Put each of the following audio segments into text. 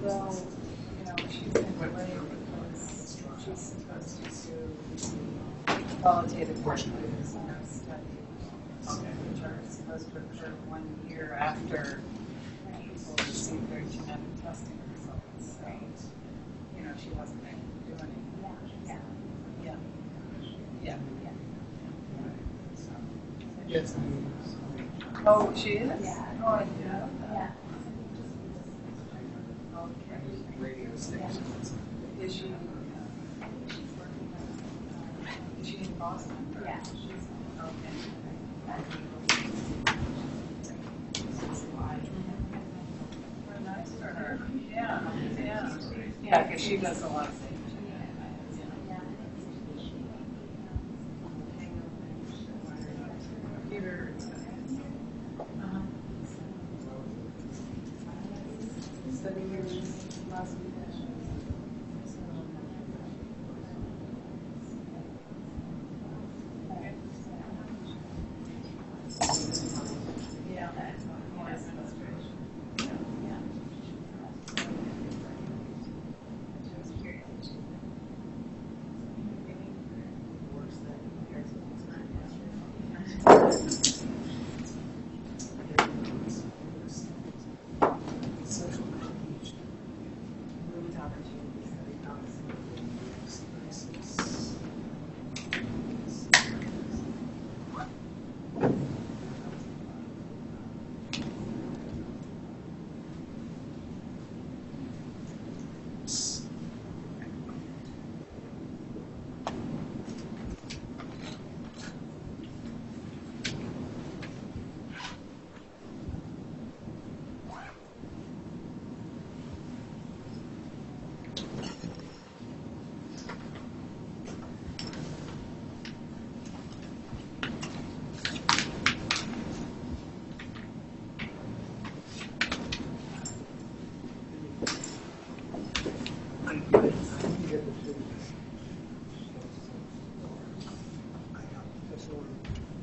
Well, she's been delayed because she's supposed to do qualitative portion of the study, which are supposed to occur 1 year after people receive their genetic testing results. So, she wasn't able to do anything. Yeah. Yes. Oh, she is? Yeah. Oh, I didn't know that. Yeah. Okay. Radio stations. Is she in Boston? Yeah. Okay. Well, nice for her. Yeah. Yeah, because she does a lot of things. Computer. Study years last week. Yeah. More administration. Yeah.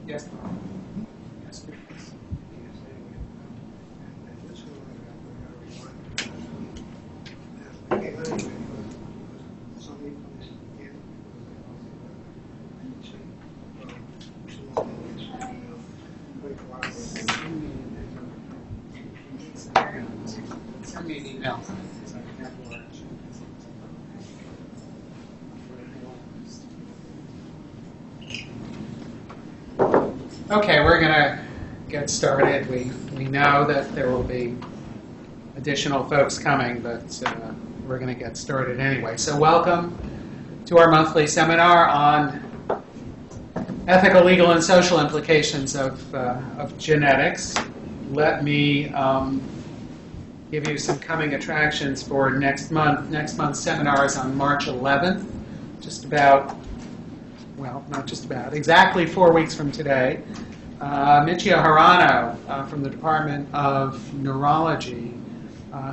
Yes. Send me an email. Okay, we're going to get started. We know that there will be additional folks coming, but we're going to get started anyway. So welcome to our monthly seminar on ethical, legal, and social implications of genetics. Let me give you some coming attractions for next month. Next month's seminar is on March 11th, exactly 4 weeks from today. Michio Harano from the Department of Neurology,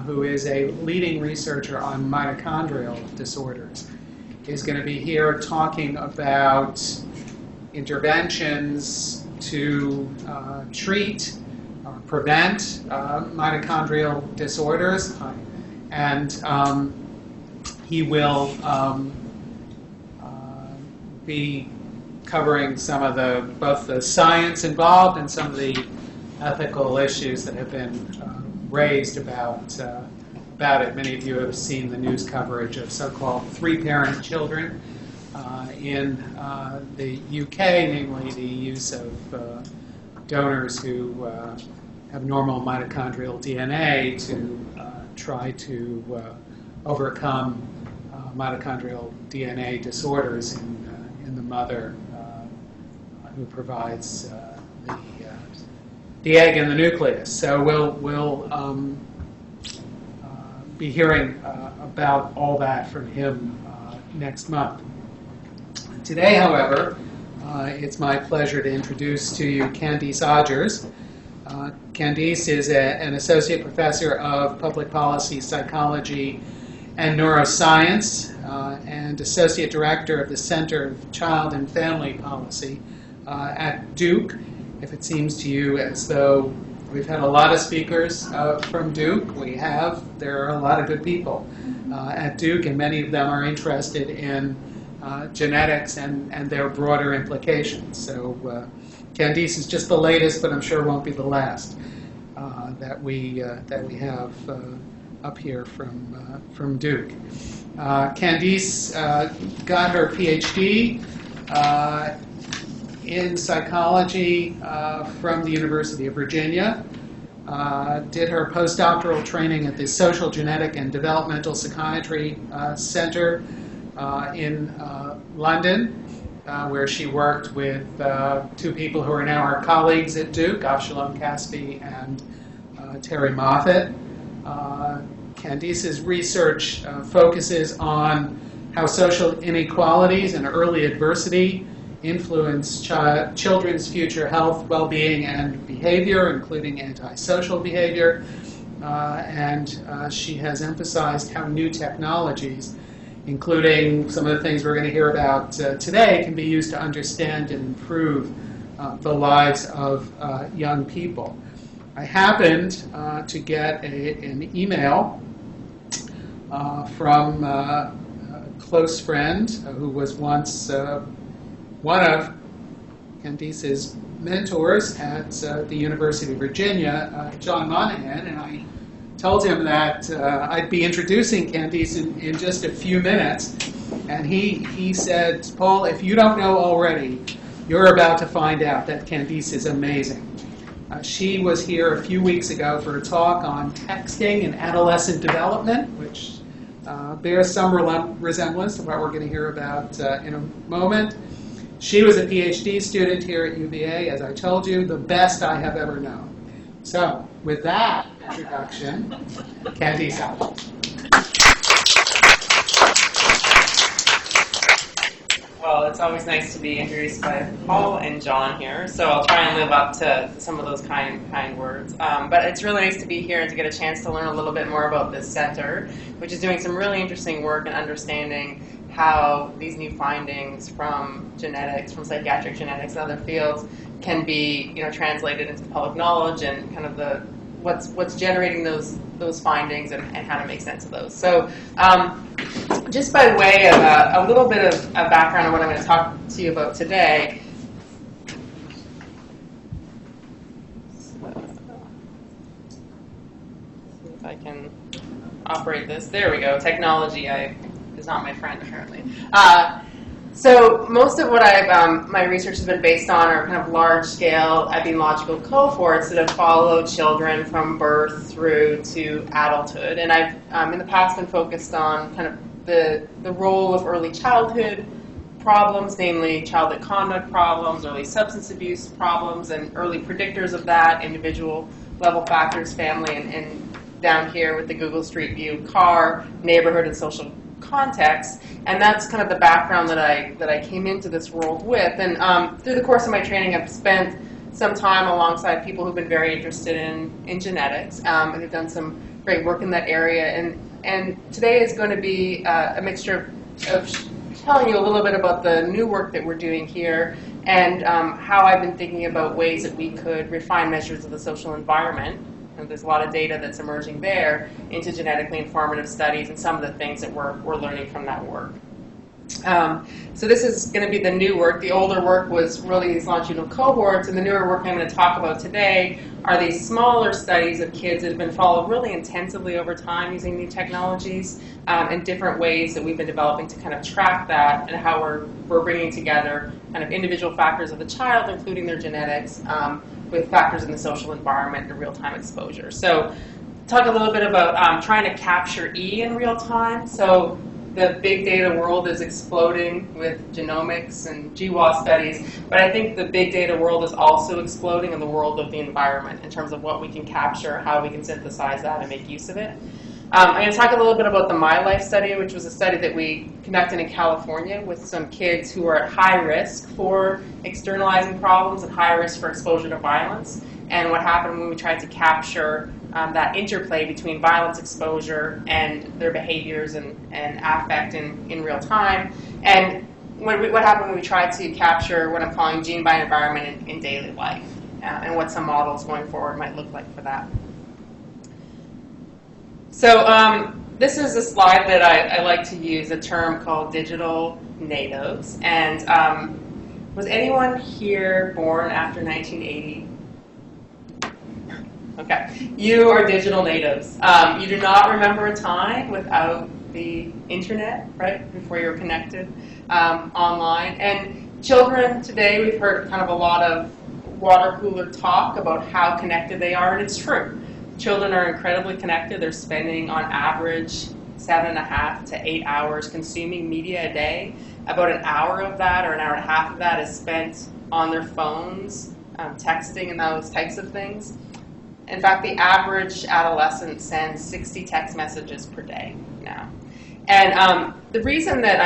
who is a leading researcher on mitochondrial disorders, is going to be here talking about interventions to treat or prevent mitochondrial disorders. And he will be covering some of both the science involved and some of the ethical issues that have been raised about it. Many of you have seen the news coverage of so-called three-parent children in the UK, namely the use of donors who have normal mitochondrial DNA to try to overcome mitochondrial DNA disorders in the mother who provides the egg and the nucleus. So we'll be hearing about all that from him next month. Today, however, it's my pleasure to introduce to you Candice Odgers. Candice is an associate professor of public policy, psychology, and neuroscience, and associate director of the Center of Child and Family Policy at Duke. If it seems to you as though We've had a lot of speakers from Duke. There are a lot of good people at Duke, and many of them are interested in genetics and their broader implications. So Candice is just the latest, but I'm sure won't be the last that we have up here from Duke. Candice got her PhD in psychology from the University of Virginia, did her postdoctoral training at the Social Genetic and Developmental Psychiatry Center in London, where she worked with two people who are now our colleagues at Duke, Avshalom Caspi and Terry Moffat. Candice's research focuses on how social inequalities and early adversity influence children's future health, well-being, and behavior, including antisocial behavior. And she has emphasized how new technologies, including some of the things we're going to hear about today, can be used to understand and improve the lives of young people. I happened to get an email from a close friend who was once one of Candice's mentors at the University of Virginia, John Monahan, and I told him that I'd be introducing Candice in just a few minutes, and he said, Paul, if you don't know already, you're about to find out that Candice is amazing. She was here a few weeks ago for a talk on texting and adolescent development, which bears some resemblance to what we're going to hear about in a moment. She was a PhD student here at UVA, as I told you, the best I have ever known. So, with that introduction, Candice out. Well, it's always nice to be introduced by Paul and John here, so I'll try and live up to some of those kind words. But it's really nice to be here and to get a chance to learn a little bit more about this center, which is doing some really interesting work in understanding how these new findings from genetics, from psychiatric genetics and other fields can be, translated into public knowledge and kind of what's generating those findings and how to make sense of those. So just by way of a little bit of a background on what I'm going to talk to you about today. See if I can operate this. There we go. Technology is not my friend, apparently. So most of what my research has been based on are kind of large-scale epidemiological cohorts that have followed children from birth through to adulthood. And I've, in the past, been focused on kind of the role of early childhood problems, namely childhood conduct problems, early substance abuse problems, and early predictors of that, individual level factors, family, and down here with the Google Street View, car, neighborhood, and social context. And that's kind of the background that I came into this world with. And through the course of my training, I've spent some time alongside people who've been very interested in genetics and who've done some great work in that area. And today is going to be a mixture of telling you a little bit about the new work that we're doing here and how I've been thinking about ways that we could refine measures of the social environment. And there's a lot of data that's emerging there into genetically informative studies and some of the things that we're learning from that work. So this is going to be the new work. The older work was really these longitudinal cohorts, and the newer work I'm going to talk about today are these smaller studies of kids that have been followed really intensively over time using new technologies and different ways that we've been developing to kind of track that and how we're bringing together kind of individual factors of the child, including their genetics, with factors in the social environment and real-time exposure. So talk a little bit about trying to capture E in real time. So the big data world is exploding with genomics and GWAS studies, but I think the big data world is also exploding in the world of the environment in terms of what we can capture, how we can synthesize that and make use of it. I'm going to talk a little bit about the My Life study, which was a study that we conducted in California with some kids who are at high risk for externalizing problems and high risk for exposure to violence, and what happened when we tried to capture that interplay between violence exposure and their behaviors and affect in real time, and what happened when we tried to capture what I'm calling gene by environment in daily life. and what some models going forward might look like for that. So this is a slide that I like to use, a term called digital natives. And was anyone here born after 1980? Okay, you are digital natives. You do not remember a time without the internet, right, before you were connected online. And children today, we've heard kind of a lot of water cooler talk about how connected they are, and it's true. Children are incredibly connected. They're spending, on average, 7.5 to 8 hours consuming media a day. About an hour of that, or an hour and a half of that, is spent on their phones, texting and those types of things. In fact, the average adolescent sends 60 text messages per day now. And the reason that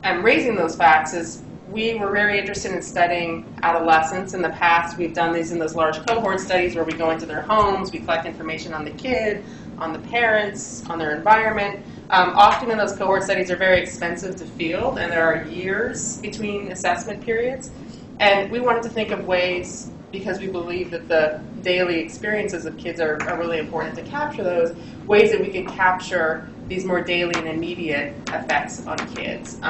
I'm raising those facts is we were very interested in studying adolescents. In the past, we've done these in those large cohort studies where we go into their homes, we collect information on the kid, on the parents, on their environment. Often in those cohort studies, they're very expensive to field, and there are years between assessment periods. And we wanted to think of ways, because we believe that the daily experiences of kids are really important to capture those, ways that we can capture these more daily and immediate effects on kids.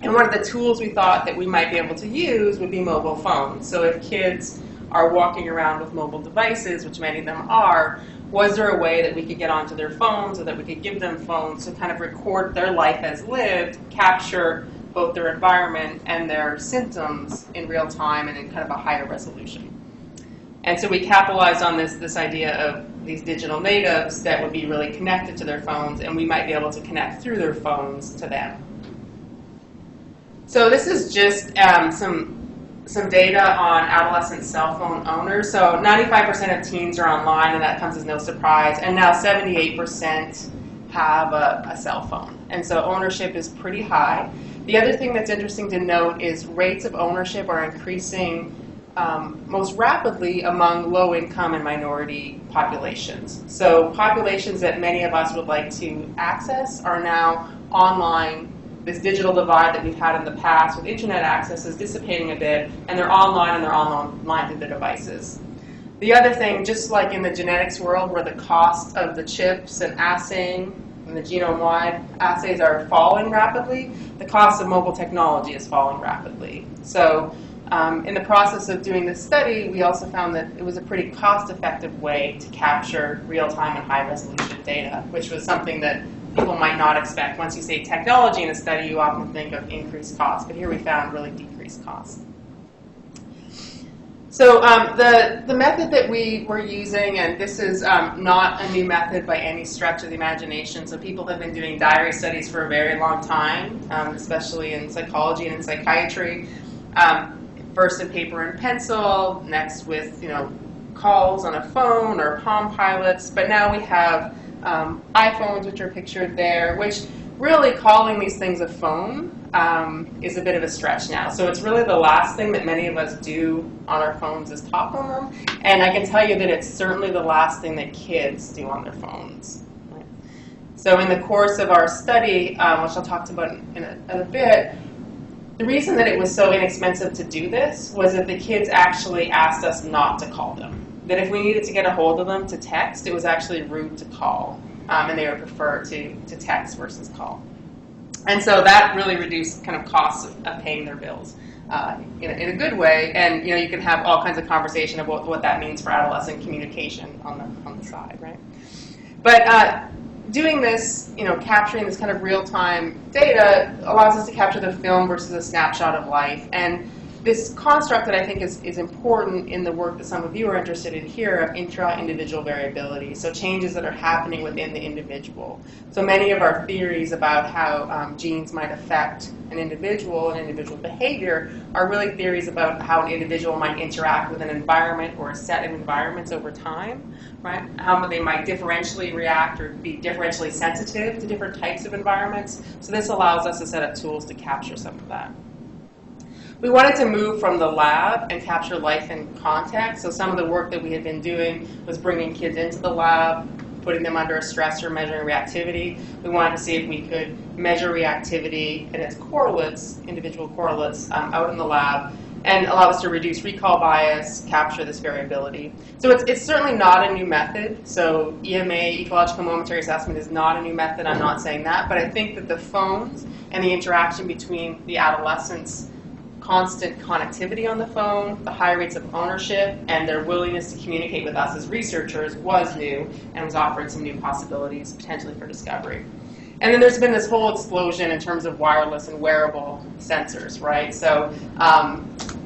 And one of the tools we thought that we might be able to use would be mobile phones. So if kids are walking around with mobile devices, which many of them are, was there a way that we could get onto their phones, or that we could give them phones to kind of record their life as lived, capture both their environment and their symptoms in real time and in kind of a higher resolution? And so we capitalized on this idea of these digital natives that would be really connected to their phones, and we might be able to connect through their phones to them. So this is just some data on adolescent cell phone owners. So 95% of teens are online, and that comes as no surprise. And now 78% have a cell phone. And so ownership is pretty high. The other thing that's interesting to note is rates of ownership are increasing most rapidly among low-income and minority populations. So populations that many of us would like to access are now online. This digital divide that we've had in the past with internet access is dissipating a bit, and they're online, and they're online through their devices. The other thing, just like in the genetics world where the cost of the chips and assaying and the genome-wide assays are falling rapidly, the cost of mobile technology is falling rapidly. So in the process of doing this study, we also found that it was a pretty cost-effective way to capture real-time and high-resolution data, which was something that people might not expect. Once you say technology in a study, you often think of increased cost, but here we found really decreased costs. So the method that we were using, and this is not a new method by any stretch of the imagination, so people have been doing diary studies for a very long time, especially in psychology and in psychiatry. First in paper and pencil, next with calls on a phone or Palm Pilots, but now we have iPhones, which are pictured there, which really calling these things a phone is a bit of a stretch now. So it's really the last thing that many of us do on our phones is talk on them. And I can tell you that it's certainly the last thing that kids do on their phones. Right? So in the course of our study, which I'll talk about in a bit, the reason that it was so inexpensive to do this was that the kids actually asked us not to call them. That if we needed to get a hold of them to text, it was actually rude to call, and they would prefer to text versus call. And so that really reduced kind of costs of paying their bills in a good way. And you can have all kinds of conversation about what that means for adolescent communication on the side, right? But doing this, capturing this kind of real-time data allows us to capture the film versus a snapshot of life. And this construct that I think is important in the work that some of you are interested in here of intra-individual variability, so changes that are happening within the individual. So many of our theories about how genes might affect an individual and individual behavior are really theories about how an individual might interact with an environment or a set of environments over time, right? How they might differentially react or be differentially sensitive to different types of environments. So this allows us a set of tools to capture some of that. We wanted to move from the lab and capture life in context. So some of the work that we had been doing was bringing kids into the lab, putting them under a stressor, measuring reactivity. We wanted to see if we could measure reactivity and its correlates, individual correlates, out in the lab. and allow us to reduce recall bias, capture this variability. So it's certainly not a new method. So EMA, ecological momentary assessment, is not a new method. I'm not saying that, but I think that the phones and the interaction between the adolescents' constant connectivity on the phone, the high rates of ownership, and their willingness to communicate with us as researchers was new and was offering some new possibilities potentially for discovery. And then there's been this whole explosion in terms of wireless and wearable sensors, right? So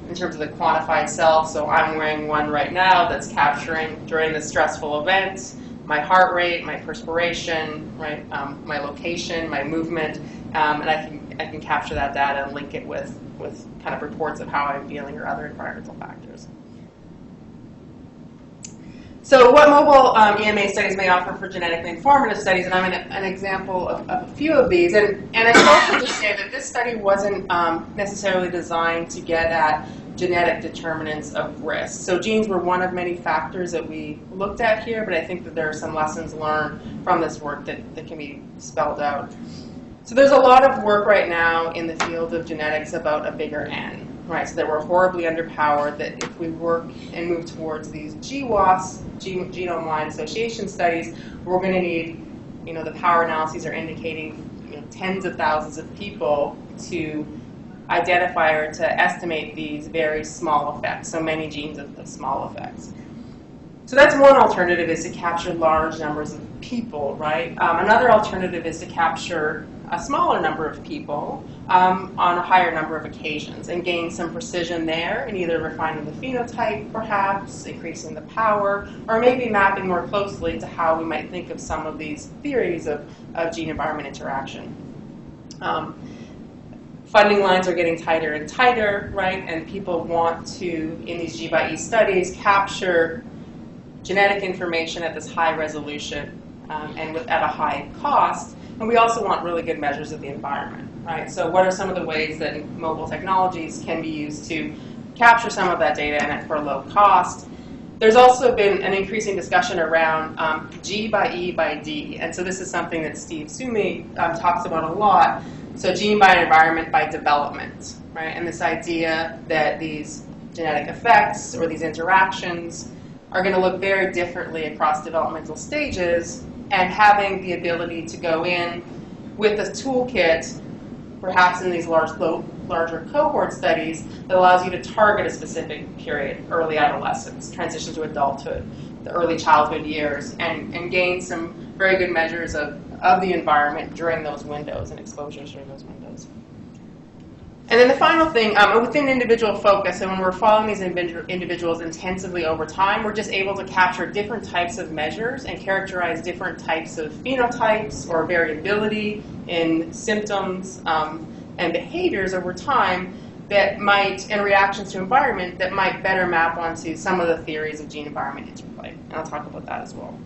in terms of the quantified self, so I'm wearing one right now that's capturing during the stressful event my heart rate, my perspiration, right, my location, my movement, and I can capture that data and link it with kind of reports of how I'm feeling or other environmental factors. So what mobile EMA studies may offer for genetically informative studies, and I'm an example of a few of these, and I should also just say that this study wasn't necessarily designed to get at genetic determinants of risk. So genes were one of many factors that we looked at here, but I think that there are some lessons learned from this work that can be spelled out. So there's a lot of work right now in the field of genetics about a bigger N, right? So that we're horribly underpowered, that if we work and move towards these GWAS, genome-wide association studies, we're going to need, the power analyses are indicating, tens of thousands of people to identify or to estimate these very small effects, so many genes of small effects. So that's one alternative, is to capture large numbers of people, right? Another alternative is to capture a smaller number of people on a higher number of occasions and gain some precision there in either refining the phenotype, perhaps, increasing the power, or maybe mapping more closely to how we might think of some of these theories of gene-environment interaction. Funding lines are getting tighter and tighter, right? And people want to, in these G by E studies, capture genetic information at this high resolution and at a high cost. And we also want really good measures of the environment, right? So what are some of the ways that mobile technologies can be used to capture some of that data and for low cost? There's also been an increasing discussion around G by E by D. And so this is something that Steve Sumi talks about a lot. So gene by environment by development, right? And this idea that these genetic effects or these interactions are going to look very differently across developmental stages, and having the ability to go in with a toolkit, perhaps in these larger cohort studies, that allows you to target a specific period, early adolescence, transition to adulthood, the early childhood years, and gain some very good measures of the environment during those windows and exposures during those windows. And then the final thing, within individual focus, and when we're following these individuals intensively over time, we're just able to capture different types of measures and characterize different types of phenotypes or variability in symptoms and behaviors over time that might, and reactions to environment, that might better map onto some of the theories of gene-environment interplay. And I'll talk about that as well.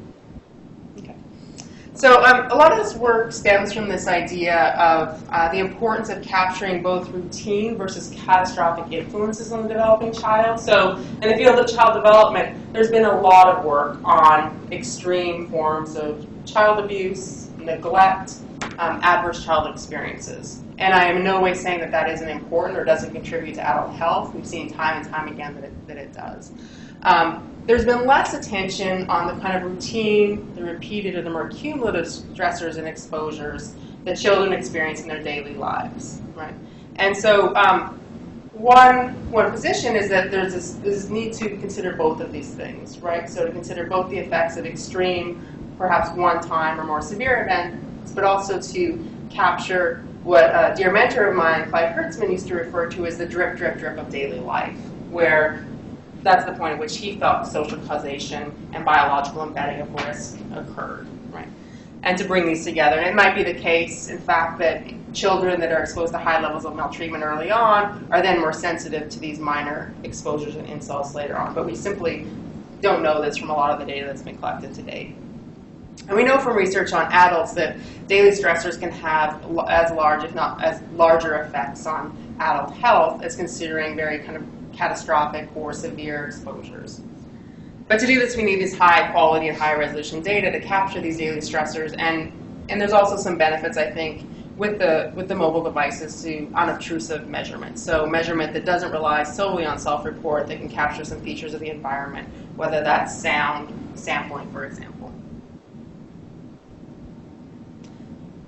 So a lot of this work stems from this idea of the importance of capturing both routine versus catastrophic influences on the developing child. So in the field of child development, there's been a lot of work on extreme forms of child abuse, neglect, adverse child experiences. And I am in no way saying that that isn't important or doesn't contribute to adult health. We've seen time and time again that it does. There's been less attention on the kind of routine, the repeated, or the more cumulative stressors and exposures that children experience in their daily lives, right? And so one position is that there's this need to consider both of these things, right? So to consider both the effects of extreme, perhaps one-time or more severe events, but also to capture what a dear mentor of mine, Clive Kurtzman, used to refer to as the drip, drip, drip of daily life, where that's the point at which he felt social causation and biological embedding of risk occurred, right? And to bring these together. And it might be the case, in fact, that children that are exposed to high levels of maltreatment early on are then more sensitive to these minor exposures and insults later on. But we simply don't know this from a lot of the data that's been collected to date. And we know from research on adults that daily stressors can have as large, if not as larger effects on adult health as considering very kind of catastrophic or severe exposures. But to do this, we need these high quality and high resolution data to capture these daily stressors, and there's also some benefits, I think, with the mobile devices to unobtrusive measurement. So measurement that doesn't rely solely on self-report, that can capture some features of the environment, whether that's sound sampling, for example.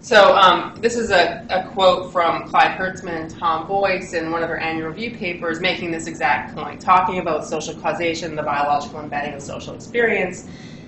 So this is a quote from Clyde Hertzman and Tom Boyce in one of their annual review papers making this exact point, talking about social causation, the biological embedding of social experience.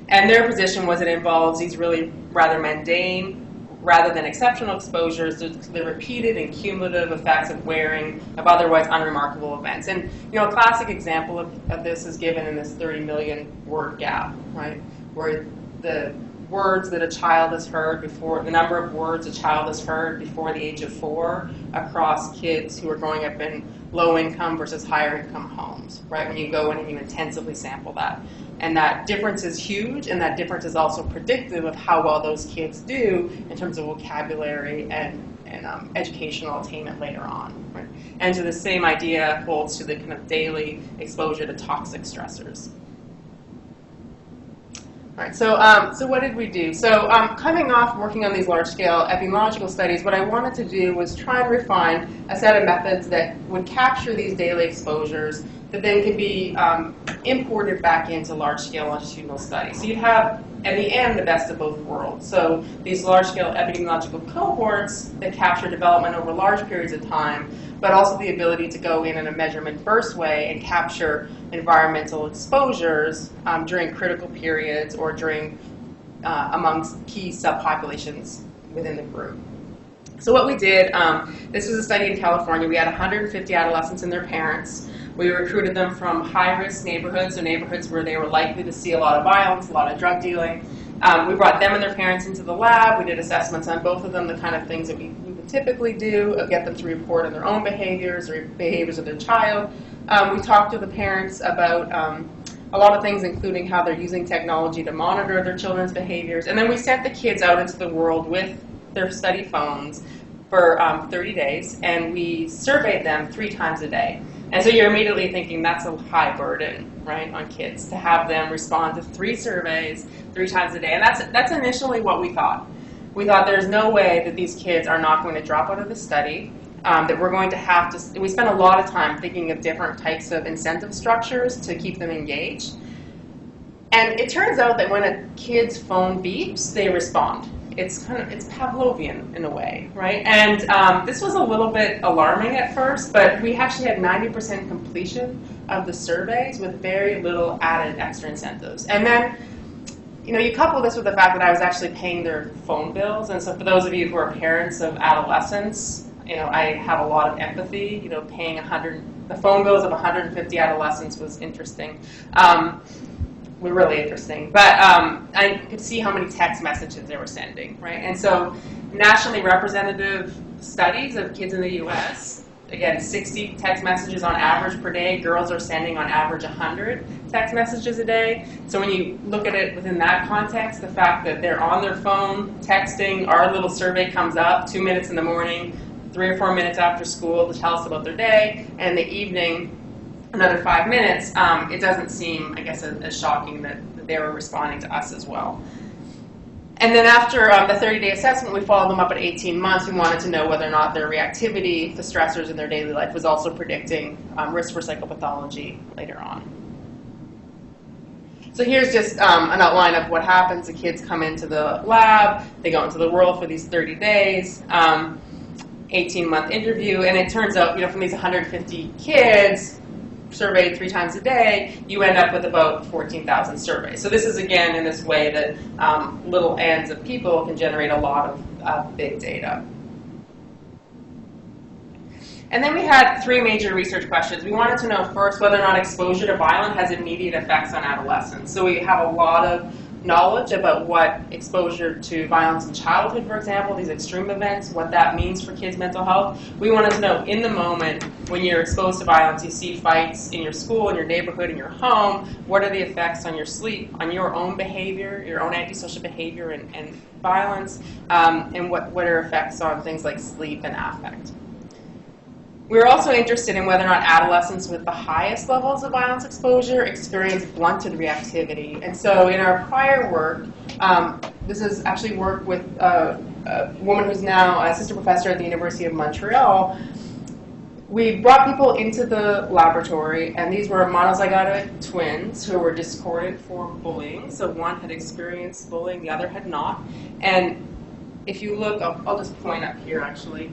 And their position was it involves these really rather mundane, rather than exceptional exposures to the repeated and cumulative effects of wearing of otherwise unremarkable events. And a classic example of this is given in this 30 million word gap, right? Where the words that a child has heard before, the number of words a child has heard before the age of 4 across kids who are growing up in low-income versus higher-income homes, right? When you go in and you intensively sample that. And that difference is huge, and that difference is also predictive of how well those kids do in terms of vocabulary and educational attainment later on, right? And so the same idea holds to the kind of daily exposure to toxic stressors. All right, so what did we do? So coming off working on these large-scale epidemiological studies, what I wanted to do was try and refine a set of methods that would capture these daily exposures that then could be imported back into large-scale longitudinal studies. So you'd have, at the end, the best of both worlds. So these large-scale epidemiological cohorts that capture development over large periods of time, but also the ability to go in a measurement-first way and capture environmental exposures during critical periods or during amongst key subpopulations within the group. So what we did, this was a study in California. We had 150 adolescents and their parents. We recruited them from high-risk neighborhoods, so neighborhoods where they were likely to see a lot of violence, a lot of drug dealing. We brought them and their parents into the lab. We did assessments on both of them, the kind of things that we would typically do, get them to report on their own behaviors or behaviors of their child. We talked to the parents about a lot of things, including how they're using technology to monitor their children's behaviors. And then we sent the kids out into the world with their study phones for 30 days, and we surveyed them 3 times a day. And so you're immediately thinking that's a high burden, right, on kids to have them respond to 3 surveys 3 times a day. And that's initially what we thought. We thought there's no way that these kids are not going to drop out of the study, that we're going to have to, we spent a lot of time thinking of different types of incentive structures to keep them engaged. And it turns out that when a kid's phone beeps, they respond. It's Pavlovian in a way, right? And this was a little bit alarming at first, but we actually had 90% completion of the surveys with very little added extra incentives. And then, you couple this with the fact that I was actually paying their phone bills, and so for those of you who are parents of adolescents, I have a lot of empathy. Paying the phone bills of 150 adolescents was interesting. Were really interesting. But I could see how many text messages they were sending, right? And so nationally representative studies of kids in the U.S., again, 60 text messages on average per day. Girls are sending on average 100 text messages a day. So when you look at it within that context, the fact that they're on their phone texting, our little survey comes up 2 minutes in the morning, 3 or 4 minutes after school to tell us about their day, and in the evening, another 5 minutes, it doesn't seem, I guess, as shocking that they were responding to us as well. And then after the 30-day assessment, we followed them up at 18 months. We wanted to know whether or not their reactivity to stressors in their daily life was also predicting risk for psychopathology later on. So here's just an outline of what happens. The kids come into the lab. They go into the world for these 30 days. 18-month interview, and it turns out, from these 150 kids, surveyed 3 times a day, you end up with about 14,000 surveys. So this is, again, in this way that little ends of people can generate a lot of big data. And then we had 3 major research questions. We wanted to know first whether or not exposure to violence has immediate effects on adolescents. So we have a lot of knowledge about what exposure to violence in childhood, for example, these extreme events, what that means for kids' mental health. We wanted to know in the moment when you're exposed to violence, you see fights in your school, in your neighborhood, in your home, what are the effects on your sleep, on your own behavior, your own antisocial behavior and violence, and what are effects on things like sleep and affect. We were also interested in whether or not adolescents with the highest levels of violence exposure experience blunted reactivity. And so in our prior work, this is actually work with a woman who's now an assistant professor at the University of Montreal, we brought people into the laboratory, and these were monozygotic twins who were discordant for bullying. So one had experienced bullying, the other had not. And if you look, I'll just point up here actually.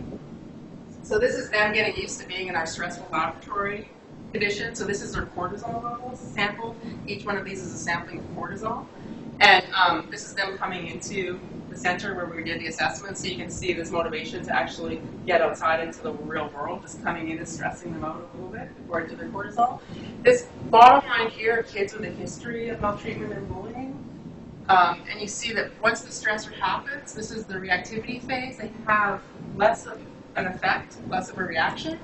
So this is them getting used to being in our stressful laboratory condition. So this is their cortisol levels sampled. Each one of these is a sampling of cortisol. And this is them coming into the center where we did the assessment. So you can see this motivation to actually get outside into the real world, just coming in and stressing them out a little bit according to their cortisol. This bottom line here, kids with a history of maltreatment and bullying. And you see that once the stressor happens, this is the reactivity phase, they have less of an effect, less of a reaction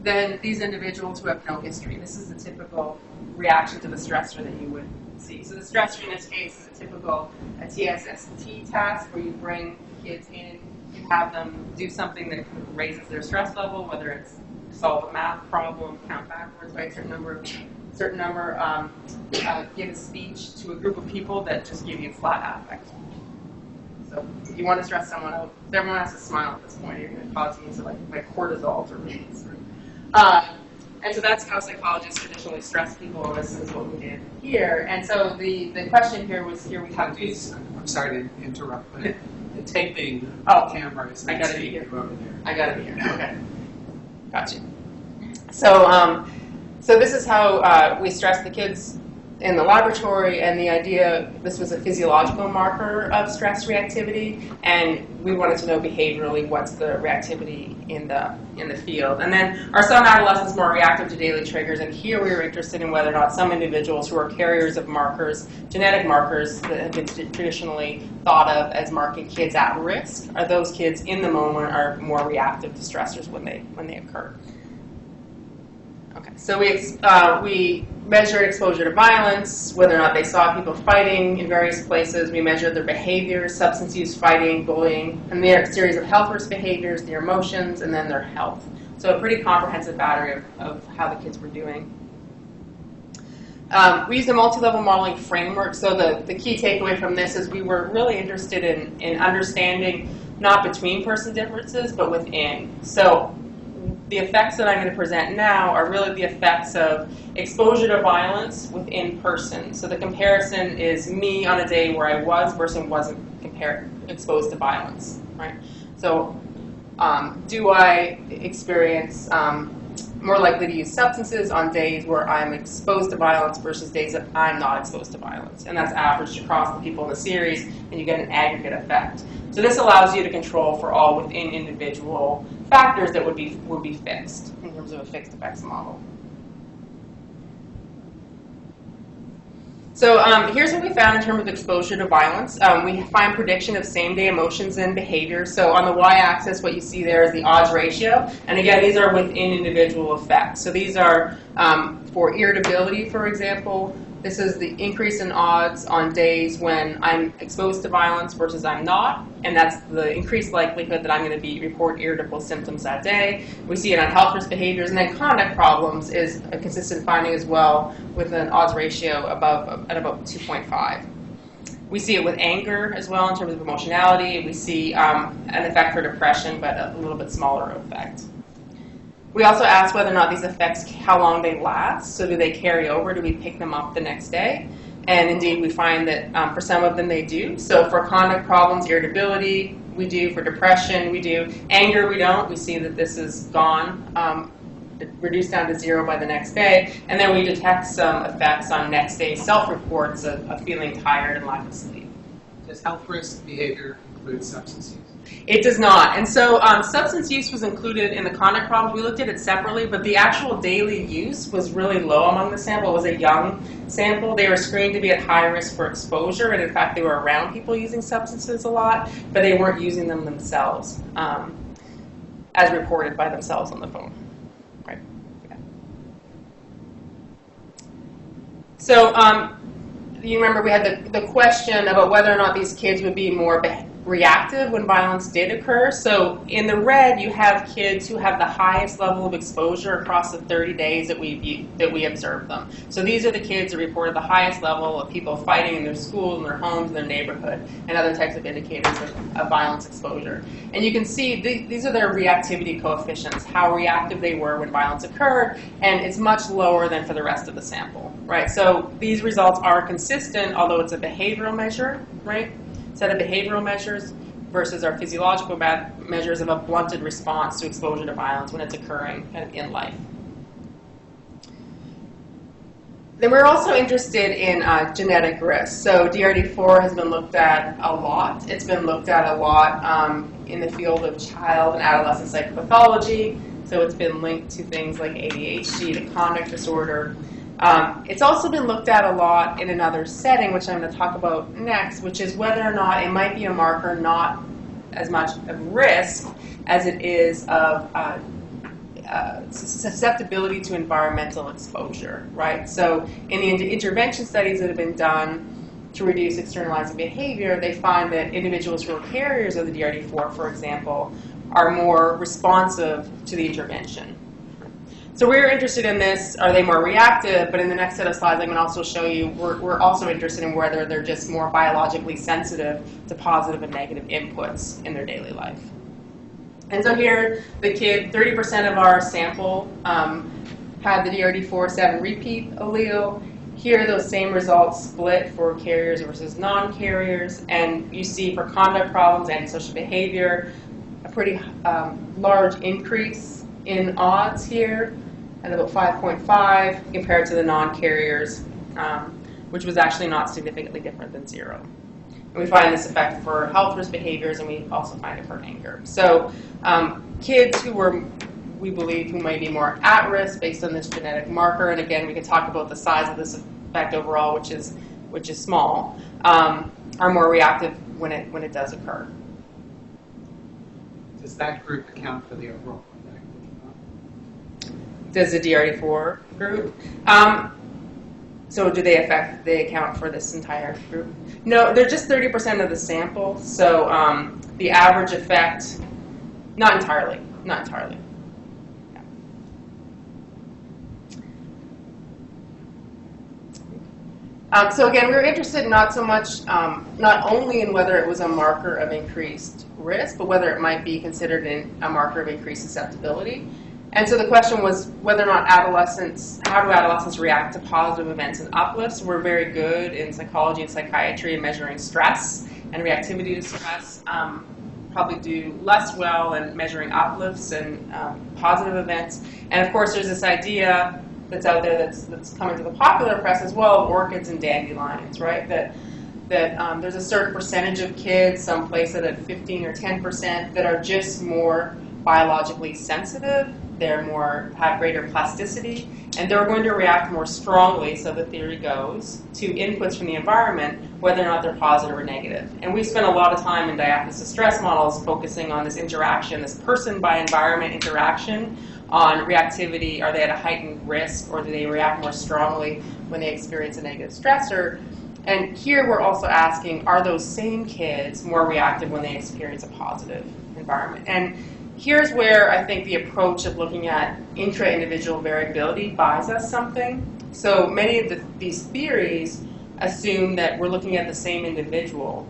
than these individuals who have no history. This is the typical reaction to the stressor that you would see. So the stressor in this case is a typical TSST task where you bring kids in, you have them do something that raises their stress level, whether it's solve a math problem, count backwards by a certain number, give a speech to a group of people that just give you flat affect. So if you want to stress someone out, everyone has to smile at this point. You're going to cause me to like cortisol to release. And so that's how psychologists traditionally stress people, and this is what we did here. And so the question here was, here we have these. I'm sorry to interrupt, but the taping camera is I gotta be here. over there. I gotta be here. Okay, gotcha. So so this is how we stress the kids in the laboratory, and the idea, this was a physiological marker of stress reactivity, and we wanted to know behaviorally what's the reactivity in the field. And then are some adolescents more reactive to daily triggers, and here we were interested in whether or not some individuals who are carriers of markers, genetic markers that have been traditionally thought of as marking kids at risk, are those kids in the moment are more reactive to stressors when they occur. Okay, so we measured exposure to violence, whether or not they saw people fighting in various places. We measured their behaviors, substance use, fighting, bullying, and their series of health risk behaviors, their emotions, and then their health. So a pretty comprehensive battery of how the kids were doing. We used a multi-level modeling framework. So the key takeaway from this is we were really interested in understanding not between person differences, but within. So the effects that I'm going to present now are really the effects of exposure to violence within person. So the comparison is me on a day where I was versus wasn't exposed to violence, right? So do I experience more likely to use substances on days where I'm exposed to violence versus days that I'm not exposed to violence? And that's averaged across the people in the series, and you get an aggregate effect. So this allows you to control for all within individual factors that would be fixed in terms of a fixed effects model. So here's what we found in terms of exposure to violence. We find prediction of same-day emotions and behaviors. So on the y-axis, what you see there is the odds ratio. And again, these are within individual effects. So these are for irritability, for example. This is the increase in odds on days when I'm exposed to violence versus I'm not. And that's the increased likelihood that I'm going to report irritable symptoms that day. We see it on health risk behaviors. And then conduct problems is a consistent finding as well, with an odds ratio at about 2.5. We see it with anger as well in terms of emotionality. We see an effect for depression, but a little bit smaller effect. We also asked whether or not these effects, how long they last. So do they carry over? Do we pick them up the next day? And indeed, we find that for some of them they do. So for conduct problems, irritability, we do. For depression, we do. Anger, we don't. We see that this is gone, reduced down to 0 by the next day. And then we detect some effects on next day self-reports of feeling tired and lack of sleep. Does health risk behavior include substance use? It does not. And so substance use was included in the conduct problems. We looked at it separately, but the actual daily use was really low among the sample. It was a young sample. They were screened to be at high risk for exposure, and in fact they were around people using substances a lot, but they weren't using them themselves, as reported by themselves on the phone. Right. Yeah. So you remember we had the question about whether or not these kids would be more reactive when violence did occur. So in the red, you have kids who have the highest level of exposure across the 30 days that we observed them. So these are the kids that reported the highest level of people fighting in their school, in their homes, in their neighborhood, and other types of indicators of violence exposure. And you can see these are their reactivity coefficients, how reactive they were when violence occurred, and it's much lower than for the rest of the sample, right? So these results are consistent, although it's a behavioral measure, right? Set of behavioral measures versus our physiological measures of a blunted response to exposure to violence when it's occurring kind of in life. Then we're also interested in genetic risk. So DRD4 has been looked at a lot. It's been looked at a lot in the field of child and adolescent psychopathology. So it's been linked to things like ADHD, to conduct disorder. It's also been looked at a lot in another setting, which I'm going to talk about next, which is whether or not it might be a marker not as much of risk as it is of susceptibility to environmental exposure, right? So in the intervention studies that have been done to reduce externalizing behavior, they find that individuals who are carriers of the DRD4, for example, are more responsive to the intervention. So we're interested in this, are they more reactive? But in the next set of slides, I'm going to also show you, we're also interested in whether they're just more biologically sensitive to positive and negative inputs in their daily life. And so here, the kid, 30% of our sample had the DRD4/7 repeat allele. Here, those same results split for carriers versus non-carriers. And you see for conduct problems, antisocial behavior, a pretty large increase in odds here, at about 5.5 compared to the non-carriers, which was actually not significantly different than 0. And we find this effect for health risk behaviors, and we also find it for anger. So kids who were, we believe, who may be more at risk based on this genetic marker, and again, we can talk about the size of this effect overall, which is small, are more reactive when it does occur. Does that group account for the overall? Does the DRD4 group? So do they account for this entire group? No, they're just 30% of the sample. So the average effect, not entirely. Yeah. So again, we were interested not so much, not only in whether it was a marker of increased risk, but whether it might be considered a marker of increased susceptibility. And so the question was whether or not how do adolescents react to positive events and uplifts? We're very good in psychology and psychiatry in measuring stress and reactivity to stress. Probably do less well in measuring uplifts and positive events. And of course, there's this idea that's out there that's coming to the popular press as well of orchids and dandelions, right? That there's a certain percentage of kids, some place it at 15 or 10%, that are just more biologically sensitive. They're have greater plasticity, and they're going to react more strongly, so the theory goes, to inputs from the environment, whether or not they're positive or negative. And we spent a lot of time in diagnosis stress models focusing on this interaction, this person by environment interaction, on reactivity. Are they at a heightened risk, or do they react more strongly when they experience a negative stressor? And here we're also asking, are those same kids more reactive when they experience a positive environment? And here's where I think the approach of looking at intra-individual variability buys us something. So many of these theories assume that we're looking at the same individual,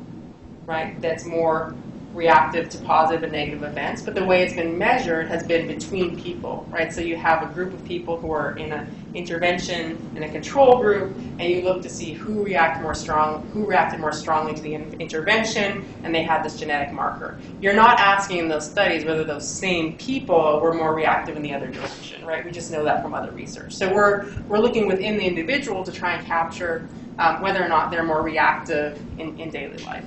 right, that's more reactive to positive and negative events, but the way it's been measured has been between people, right? So you have a group of people who are in an intervention in a control group, and you look to see who reacted more strongly to the intervention, and they had this genetic marker. You're not asking in those studies whether those same people were more reactive in the other direction, right? We just know that from other research. So we're looking within the individual to try and capture whether or not they're more reactive in daily life.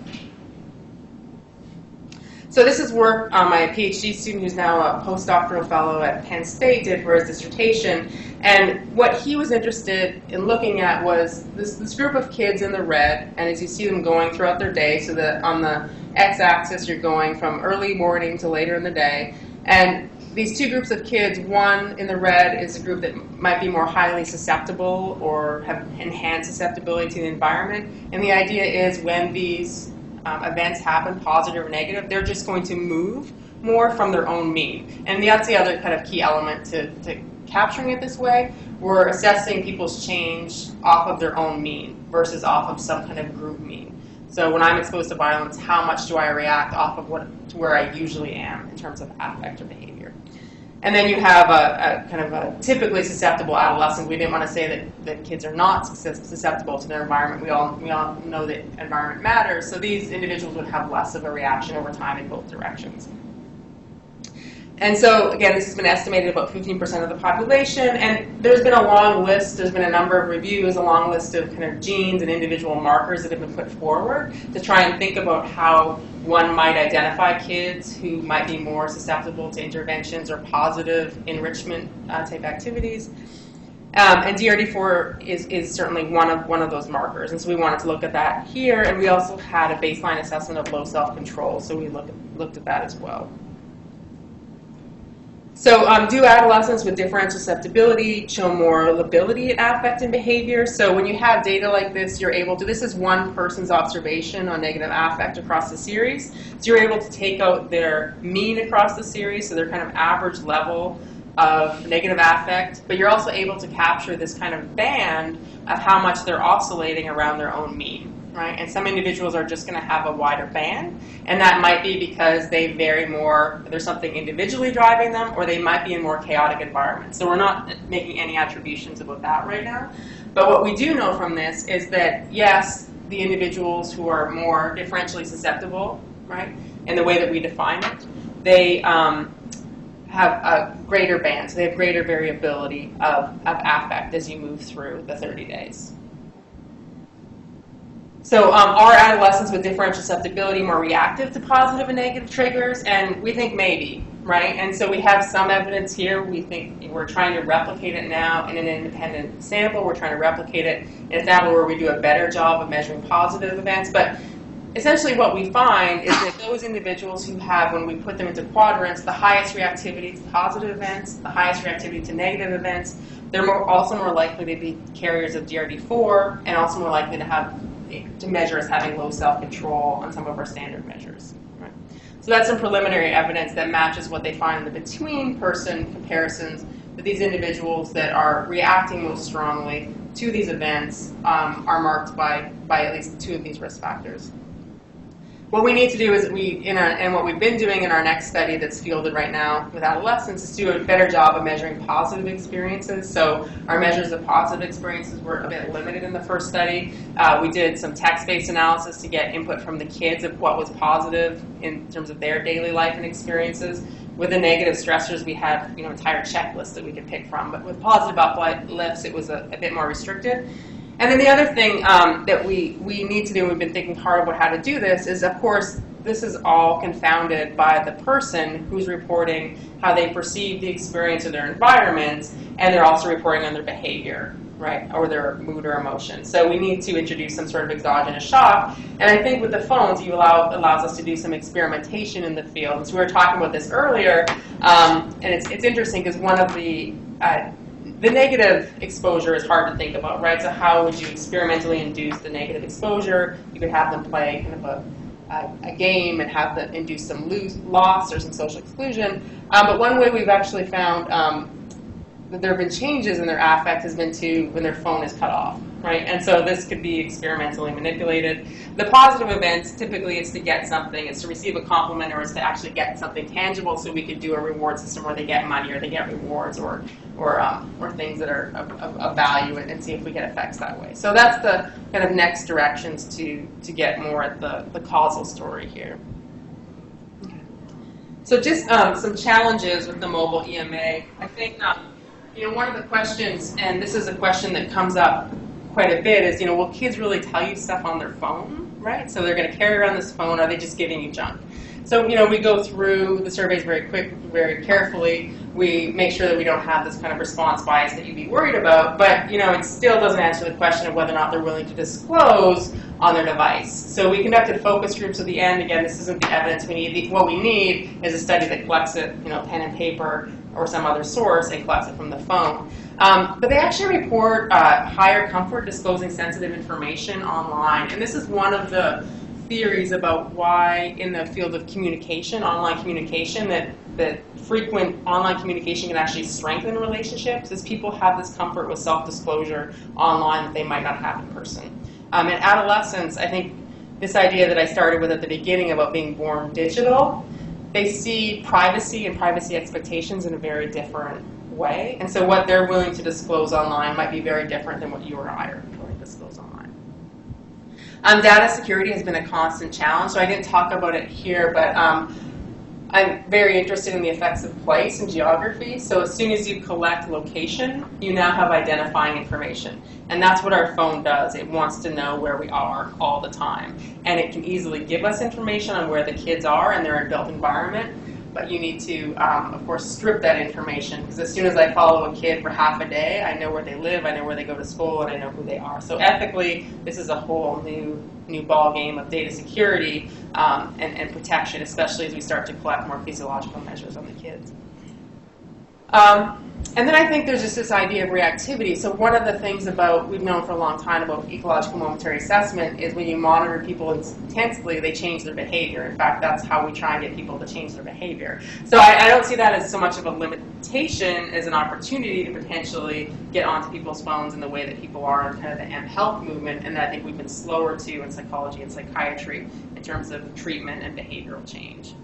So this is work my PhD student, who's now a postdoctoral fellow at Penn State, did for his dissertation. And what he was interested in looking at was this group of kids in the red, and as you see them going throughout their day, so that on the x-axis you're going from early morning to later in the day. And these two groups of kids, one in the red is a group that might be more highly susceptible or have enhanced susceptibility to the environment. And the idea is when these events happen, positive or negative, they're just going to move more from their own mean. And that's the other kind of key element to capturing it this way. We're assessing people's change off of their own mean versus off of some kind of group mean. So when I'm exposed to violence, how much do I react off of to where I usually am in terms of affect or behavior? And then you have a kind of a typically susceptible adolescent. We didn't want to say that kids are not susceptible to their environment. We all know that environment matters. So these individuals would have less of a reaction over time in both directions. And so, again, this has been estimated about 15% of the population, and there's been a long list, there's been a number of reviews, a long list of kind of genes and individual markers that have been put forward to try and think about how one might identify kids who might be more susceptible to interventions or positive enrichment type activities. And DRD4 is certainly one of those markers, and so we wanted to look at that here, and we also had a baseline assessment of low self-control, so we looked at that as well. So do adolescents with differential susceptibility show more lability in affect and behavior? So when you have data like this, you're able to, this is one person's observation on negative affect across the series. So you're able to take out their mean across the series, so their kind of average level of negative affect, but you're also able to capture this kind of band of how much they're oscillating around their own mean. Right? And some individuals are just going to have a wider band, and that might be because they vary more, there's something individually driving them, or they might be in more chaotic environments. So we're not making any attributions about that right now. But what we do know from this is that, yes, the individuals who are more differentially susceptible, right, in the way that we define it, they have a greater band, so they have greater variability of affect as you move through the 30 days. So are adolescents with differential susceptibility more reactive to positive and negative triggers? And we think maybe, right? And so we have some evidence here. We think we're trying to replicate it now in an independent sample. We're trying to replicate it in a sample where we do a better job of measuring positive events. But essentially what we find is that those individuals who have, when we put them into quadrants, the highest reactivity to positive events, the highest reactivity to negative events, they're also more likely to be carriers of DRD4 and also more likely to measure as having low self-control on some of our standard measures. Right? So that's some preliminary evidence that matches what they find in the between-person comparisons that these individuals that are reacting most strongly to these events are marked by at least two of these risk factors. What we need to do is and what we've been doing in our next study that's fielded right now with adolescents is do a better job of measuring positive experiences. So our measures of positive experiences were a bit limited in the first study. We did some text-based analysis to get input from the kids of what was positive in terms of their daily life and experiences. With the negative stressors, we had an entire checklist that we could pick from. But with positive uplifts, it was a bit more restricted. And then the other thing that we need to do, and we've been thinking hard about how to do this, is, of course, this is all confounded by the person who's reporting how they perceive the experience of their environment, and they're also reporting on their behavior, right, or their mood or emotion. So we need to introduce some sort of exogenous shock. And I think with the phones, allows us to do some experimentation in the field. And so we were talking about this earlier, and it's interesting because one of the negative exposure is hard to think about, right? So how would you experimentally induce the negative exposure? You could have them play kind of a game and have them induce some loss or some social exclusion. But one way we've actually found that there have been changes in their affect has been to when their phone is cut off, right? And so this could be experimentally manipulated. The positive events, typically it's to get something, it's to receive a compliment, or it's to actually get something tangible, so we could do a reward system where they get money or they get rewards or things that are of value and see if we get effects that way. So that's the kind of next directions to get more at the causal story here. Okay. So just some challenges with the mobile EMA. I think one of the questions, and this is a question that comes up quite a bit, is will kids really tell you stuff on their phone, right? So they're going to carry around this phone, or are they just giving you junk? So we go through the surveys very carefully. We make sure that we don't have this kind of response bias that you'd be worried about, but it still doesn't answer the question of whether or not they're willing to disclose on their device. So we conducted focus groups at the end. Again, this isn't the evidence we need. What we need is a study that collects it, pen and paper or some other source, and collects it from the phone. But they actually report higher comfort disclosing sensitive information online, and this is one of the theories about why in the field of communication, online communication, that frequent online communication can actually strengthen relationships, as people have this comfort with self-disclosure online that they might not have in person. In adolescence, I think this idea that I started with at the beginning about being born digital, they see privacy and privacy expectations in a very different way. And so what they're willing to disclose online might be very different than what you or I are willing to disclose online. Data security has been a constant challenge, so I didn't talk about it here, but I'm very interested in the effects of place and geography. So as soon as you collect location, you now have identifying information. And that's what our phone does. It wants to know where we are all the time. And it can easily give us information on where the kids are in their adult environment. But you need to, of course, strip that information. Because as soon as I follow a kid for half a day, I know where they live, I know where they go to school, and I know who they are. So ethically, this is a whole new ball game of data security and protection, especially as we start to collect more physiological measures on the kids. And then I think there's just this idea of reactivity. So one of the things we've known for a long time about ecological momentary assessment is when you monitor people intensely, they change their behavior. In fact, that's how we try and get people to change their behavior. So I don't see that as so much of a limitation as an opportunity to potentially get onto people's phones in the way that people are in kind of the health movement, and that I think we've been slower to in psychology and psychiatry in terms of treatment and behavioral change.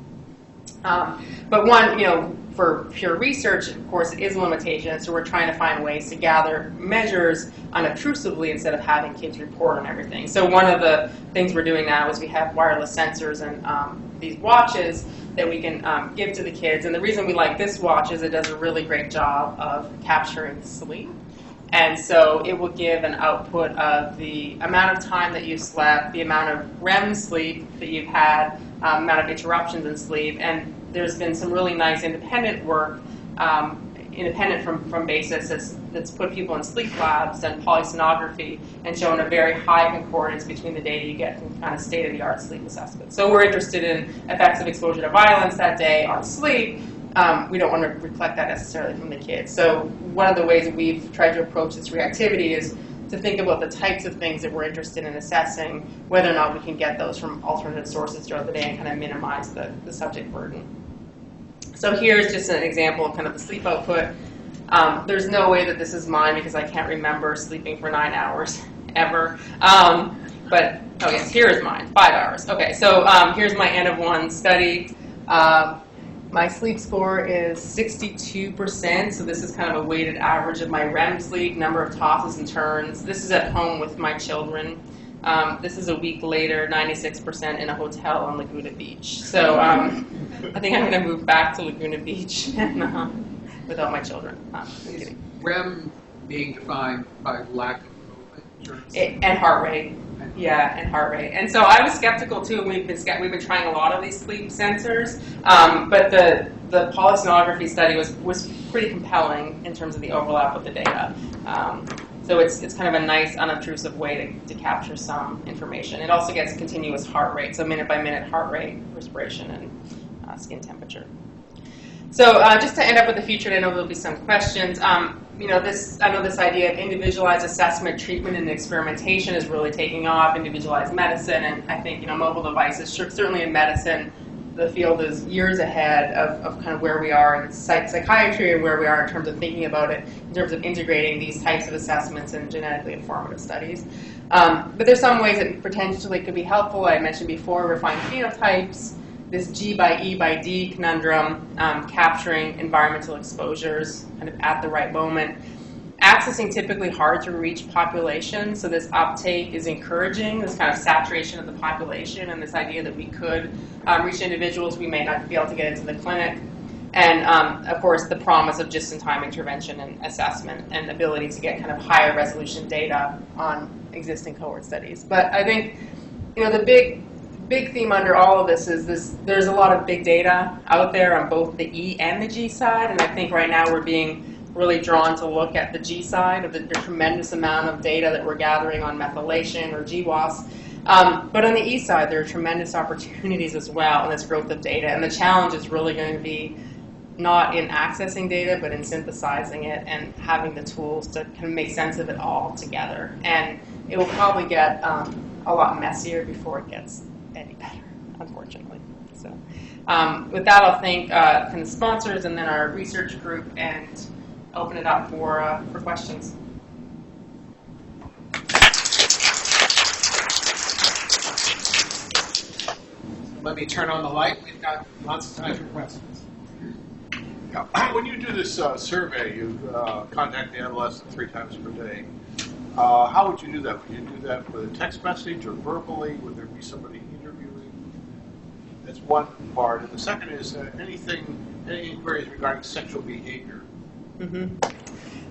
But one, for pure research, of course, is a limitation, so we're trying to find ways to gather measures unobtrusively instead of having kids report on everything. So one of the things we're doing now is we have wireless sensors and these watches that we can give to the kids. And the reason we like this watch is it does a really great job of capturing sleep. And so it will give an output of the amount of time that you slept, the amount of REM sleep that you've had, amount of interruptions in sleep, and there's been some really nice independent work, independent from BASIS, that's put people in sleep labs, done polysomnography, and shown a very high concordance between the data you get from kind of state-of-the-art sleep assessment. So we're interested in effects of exposure to violence that day on sleep. We don't want to reflect that necessarily from the kids. So one of the ways we've tried to approach this reactivity is to think about the types of things that we're interested in assessing, whether or not we can get those from alternative sources throughout the day and kind of minimize the subject burden. So here's just an example of kind of the sleep output. There's no way that this is mine because I can't remember sleeping for 9 hours ever. But, oh yes, here is mine, 5 hours. Okay, so here's my N of 1 study. My sleep score is 62%, so this is kind of a weighted average of my REM sleep, number of tosses and turns. This is at home with my children. This is a week later, 96% in a hotel on Laguna Beach. So I think I'm going to move back to Laguna Beach without my children. Is REM being defined by lack of movement? And heart rate. Yeah, and heart rate. And so I was skeptical too. We've been trying a lot of these sleep sensors, but the polysomnography study was pretty compelling in terms of the overlap with the data. So it's kind of a nice, unobtrusive way to capture some information. It also gets continuous heart rate, so minute-by-minute heart rate, respiration, and skin temperature. So just to end up with the future, and I know there'll be some questions. I know this idea of individualized assessment, treatment, and experimentation is really taking off. Individualized medicine, and I think mobile devices. Certainly in medicine, the field is years ahead of kind of where we are in psychiatry and where we are in terms of thinking about it, in terms of integrating these types of assessments in genetically informative studies. But there's some ways that potentially could be helpful. I mentioned before, refined phenotypes, this G by E by D conundrum, capturing environmental exposures kind of at the right moment. Accessing typically hard to reach populations, so this uptake is encouraging, this kind of saturation of the population and this idea that we could reach individuals we may not be able to get into the clinic. And of course the promise of just-in-time intervention and assessment and ability to get kind of higher resolution data on existing cohort studies. But I think the big theme under all of this is there's a lot of big data out there on both the E and the G side, and I think right now we're being really drawn to look at the G side of the tremendous amount of data that we're gathering on methylation or GWAS. But on the E side, there are tremendous opportunities as well in this growth of data, and the challenge is really going to be not in accessing data, but in synthesizing it and having the tools to kind of make sense of it all together. And it will probably get a lot messier before it gets any unfortunately. So with that, I'll thank kind of sponsors and then our research group and open it up for questions. Let me turn on the light. We've got lots of time for questions. When you do this survey, you contact the adolescent 3 times per day. How would you do that? Would you do that with a text message or verbally? Would there be somebody interviewing? That's one part. And the second is any inquiries regarding sexual behavior. Mm-hmm.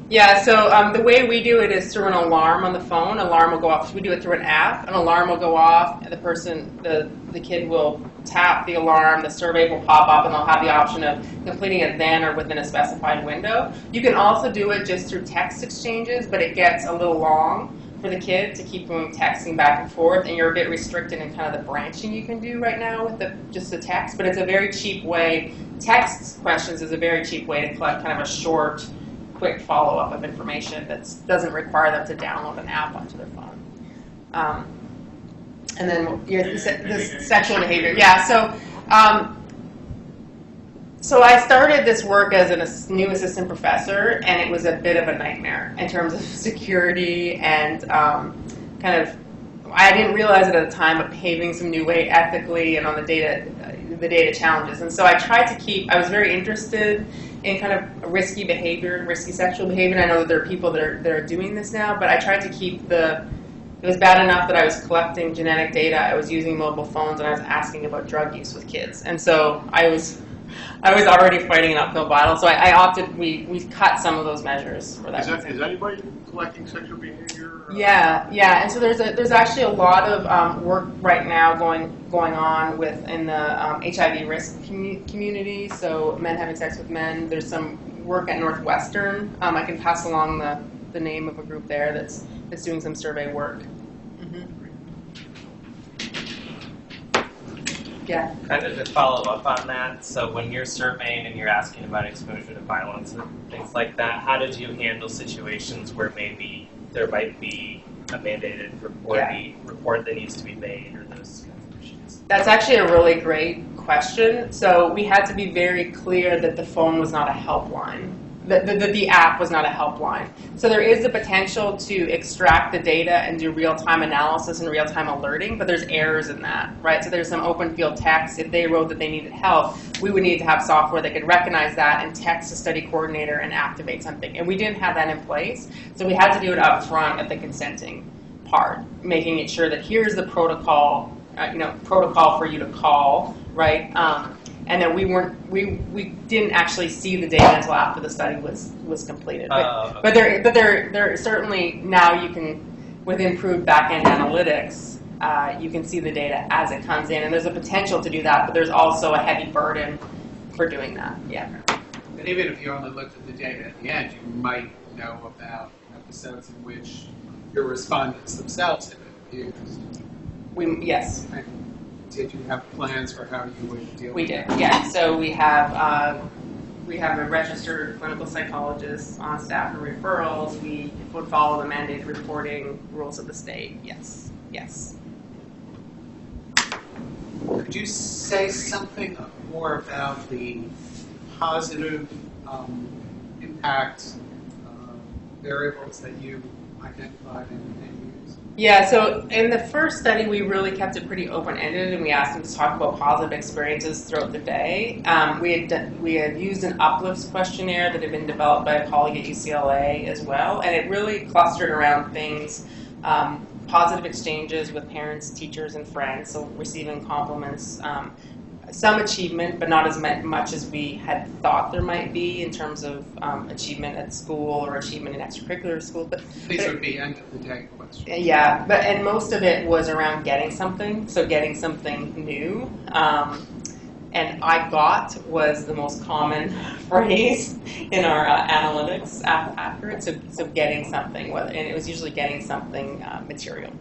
Yeah, so the way we do it is through an alarm on the phone. Alarm will go off. We do it through an app. An alarm will go off, and the kid will tap the alarm. The survey will pop up, and they'll have the option of completing it then or within a specified window. You can also do it just through text exchanges, but it gets a little long for the kid to keep doing texting back and forth, and you're a bit restricted in kind of the branching you can do right now with just the text. But it's a very cheap way. Text questions is a very cheap way to collect kind of a short, quick follow-up of information that doesn't require them to download an app onto their phone. And then the sexual behavior. Yeah, so I started this work as a new assistant professor, and it was a bit of a nightmare in terms of security and kind of, I didn't realize it at the time, but paving some new way ethically and on the data challenges. And so I tried to I was very interested in kind of risky behavior and risky sexual behavior. And I know that there are people that are doing this now, but I tried to keep it was bad enough that I was collecting genetic data, I was using mobile phones, and I was asking about drug use with kids. And so I was already fighting an uphill battle, so I opted, we cut some of those measures for that. Is anybody collecting sexual behavior? Yeah, and so there's actually a lot of work right now going on within the HIV risk community, so men having sex with men. There's some work at Northwestern. I can pass along the name of a group there that's doing some survey work. Yeah. Kind of to follow up on that, so when you're surveying and you're asking about exposure to violence and things like that, how did you handle situations where maybe there might be a mandated report that needs to be made or those kinds of issues? That's actually a really great question. So we had to be very clear that the phone was not a helpline. The app was not a helpline. So there is the potential to extract the data and do real-time analysis and real-time alerting, but there's errors in that, right? So there's some open field text. If they wrote that they needed help, we would need to have software that could recognize that and text a study coordinator and activate something. And we didn't have that in place, so we had to do it up front at the consenting part, making it sure that here's the protocol, protocol for you to call, right? And then we didn't actually see the data until after the study was completed. But there certainly now you can, with improved back-end analytics, you can see the data as it comes in, and there's a potential to do that, but there's also a heavy burden for doing that. Yeah. And even if you only looked at the data at the end, you might know about episodes in which your respondents themselves have been abused. Yes. Right. Did you have plans for how you would deal with We did, yeah. So we have a registered clinical psychologist on staff for referrals. We would follow the mandated reporting rules of the state. Yes. Could you say something more about the positive impact variables that you identified and used? Yeah, so in the first study, we really kept it pretty open-ended, and we asked them to talk about positive experiences throughout the day. We had used an Uplift Questionnaire that had been developed by a colleague at UCLA as well, and it really clustered around things, positive exchanges with parents, teachers, and friends, so receiving compliments, some achievement, but not as much as we had thought there might be in terms of achievement at school or achievement in extracurricular school. But These would be end of the day questions. Yeah, and most of it was around getting something, so getting something new. And I got was the most common phrase in our analytics after it, so getting something, and it was usually getting something material.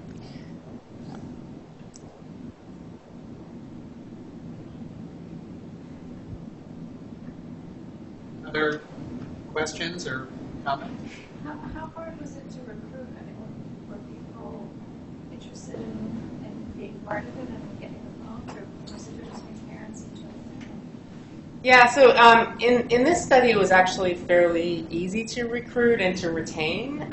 Other questions or comments? How hard was it to recruit? I mean, were people interested in being part of it and getting involved? Or Or is it just between parents and children? Yeah, so in this study, it was actually fairly easy to recruit and to retain.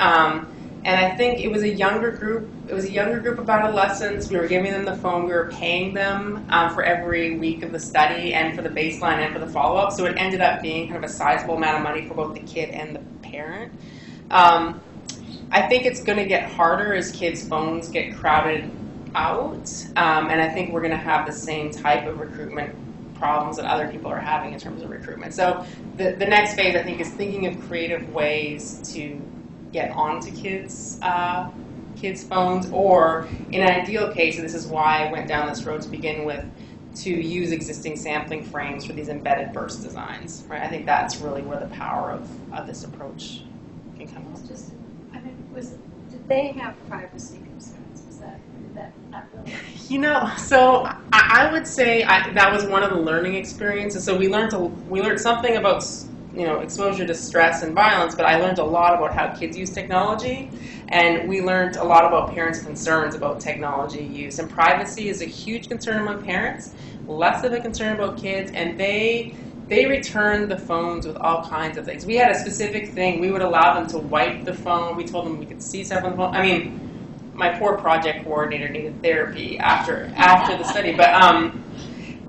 And I think it was a younger group. It was a younger group of adolescents. We were giving them the phone. We were paying them for every week of the study and for the baseline and for the follow-up. So it ended up being kind of a sizable amount of money for both the kid and the parent. I think it's going to get harder as kids' phones get crowded out. And I think we're going to have the same type of recruitment problems that other people are having in terms of recruitment. So the next phase, I think, is thinking of creative ways to get onto kids' phones, or in an ideal case, and this is why I went down this road to begin with, to use existing sampling frames for these embedded burst designs. Right? I think that's really where the power of this approach can come It's up. just, I mean, did they have privacy concerns? Was that not really? You know, so I would say that was one of the learning experiences. So we learned something about exposure to stress and violence, but I learned a lot about how kids use technology, and we learned a lot about parents' concerns about technology use. And privacy is a huge concern among parents, less of a concern about kids, and they returned the phones with all kinds of things. We had a specific thing. We would allow them to wipe the phone. We told them we could see stuff on the phone. I mean, my poor project coordinator needed therapy after the study, but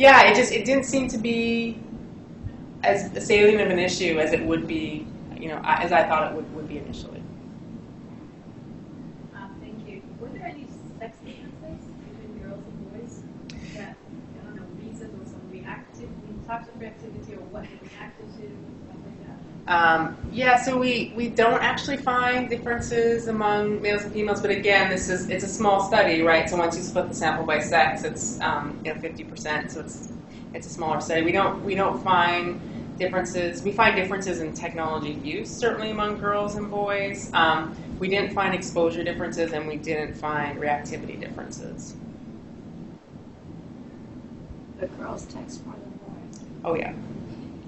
yeah, it didn't seem to be as salient of an issue as it would be, as I thought it would be initially. Thank you. Were there any sex differences between girls and boys? That, I don't know, reason or some reactive, we talked about reactivity or what they reacted to, stuff like that? Yeah, so we don't actually find differences among males and females, but again, it's a small study, right? So once you split the sample by sex, it's 50%, so it's a smaller study. We don't find differences. We find differences in technology use, certainly among girls and boys. We didn't find exposure differences, and we didn't find reactivity differences. The girls text more than boys. Oh yeah,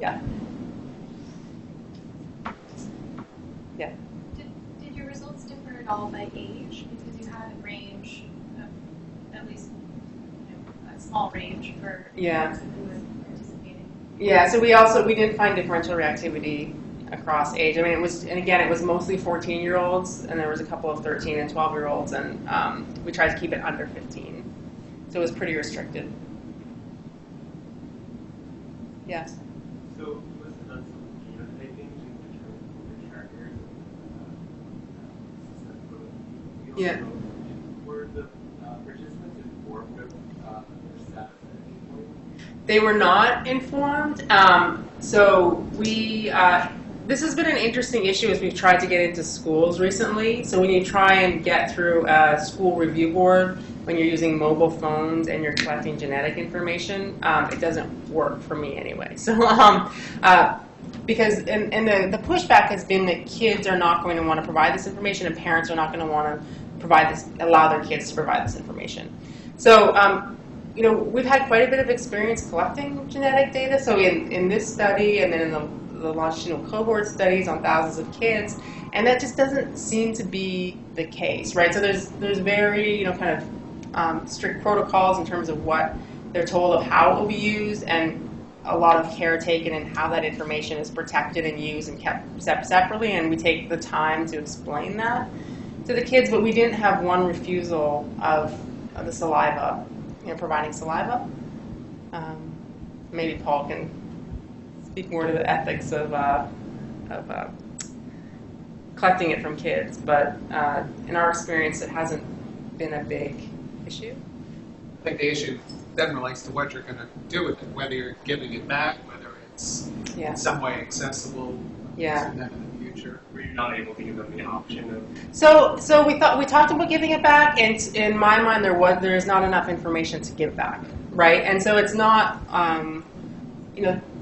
yeah. Did your results differ at all by age? Because you had a range of at least a small range for Yeah. those who were participating. Yeah, so we didn't find differential reactivity across age. I mean, it was mostly 14-year-olds, and there was a couple of 13 and 12-year-olds, and we tried to keep it under 15. So it was pretty restricted. Yes. So you must have done some genotyping to determine who the carriers of Yeah. Were the participants informed of their status at any point? They were not informed. This has been an interesting issue as we've tried to get into schools recently. So when you try and get through a school review board, when you're using mobile phones and you're collecting genetic information, it doesn't work for me anyway. So because the pushback has been that kids are not going to want to provide this information, and parents are not going to want to allow their kids to provide this information. So we've had quite a bit of experience collecting genetic data. So in this study, and then in the longitudinal cohort studies on thousands of kids, and that just doesn't seem to be the case, right? So there's very strict protocols in terms of what they're told of how it will be used, and a lot of care taken in how that information is protected and used and kept separately, and we take the time to explain that to the kids. But we didn't have one refusal of the saliva, providing saliva. Maybe Paul can speak more to the ethics of collecting it from kids, but in our experience, it hasn't been a big issue. I think the issue then relates to what you're going to do with it, whether you're giving it back, whether it's in some way accessible to them in the future. Were you not able to give them the option of? So we talked about giving it back, and in my mind there is not enough information to give back, right? And so it's not,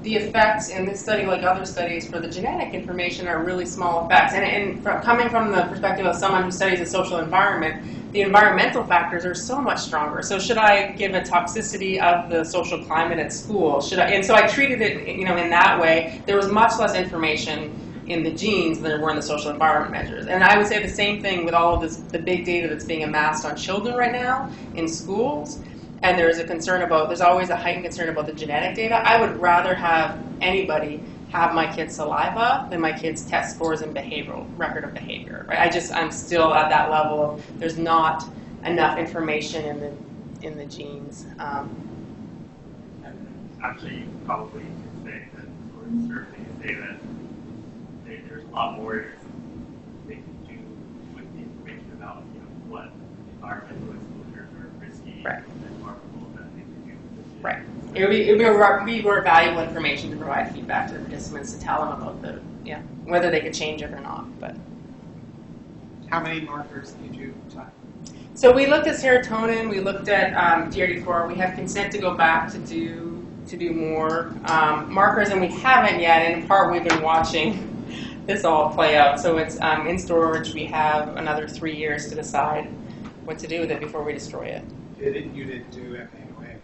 the effects in this study, like other studies for the genetic information, are really small effects. And coming from the perspective of someone who studies the social environment, the environmental factors are so much stronger. So should I give a toxicity of the social climate at school? And so I treated it, in that way. There was much less information in the genes than there were in the social environment measures. And I would say the same thing with all of the big data that's being amassed on children right now in schools. and there's always a heightened concern about the genetic data, I would rather have anybody have my kid's saliva than my kid's test scores and behavioral record of behavior. Right? I'm still at that level of there's not enough information in the genes. Actually, you probably can say that, or certainly say that there's a lot more they can do with the information about what environmental exposures are risky and harmful that they can do. Right. It would be more valuable information to provide feedback to the participants to tell them about whether they could change it or not. But How many markers did you type? so we looked at serotonin, we looked at DRD4. We have consent to go back to do more markers, and we haven't yet. And in part, we've been watching this all play out. So it's in storage. We have another 3 years to decide what to do with it before we destroy it. You didn't do MAOA.